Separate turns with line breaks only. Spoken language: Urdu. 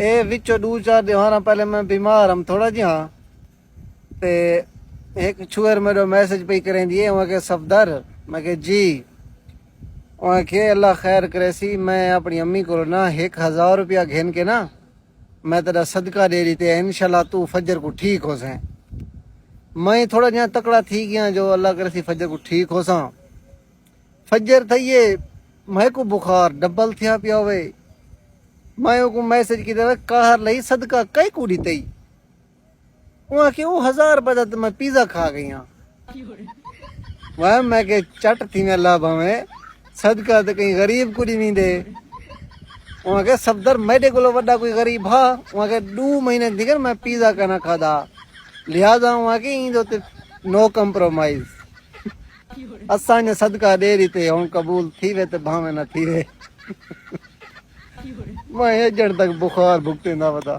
اے وچو 2-4 دیوارا پہلے میں بیمار ہم تھوڑا جی ہاں تے ایک چھوئر میرے میسج پہ کریں دیے وہاں کے صفدر میں کہ جی وہاں کہ اللہ خیر کرے سی میں اپنی امی کو نا 1000 روپیہ گھن کے نا میں تیرا صدقہ دے دیتے انشاءاللہ تو فجر کو ٹھیک ہو سیں میں تھوڑا جہاں تکڑا تھی گیا جو اللہ کرے سی فجر کو ٹھیک ہو ساں فجر تھئیے میں کو بخار ڈبل تھیا پیا ہوئے میں کو میسج کی طرح کہر لئی صدقہ کئی کو دیتے وہاں کہ وہ 1000 بجا تو میں پیزا کھا گئی ہاں وہ میں کہ چٹ تھی میں اللہ بھویں صدقہ تو کہیں غریب کو نہیں دے وہاں کہ صفدر میرے کو وڈا کوئی غریب ہاں وہاں کہ 2 مہینے دیگر میں پیزا کا نہ کھادا لہذا وہاں کہ نو کمپرومائز اساں نے صدقہ دے دیتے ہوں قبول تھی وے تے بھاویں نہ تھی وے میں ایجنٹ تک بخار بھگتے نہ بتا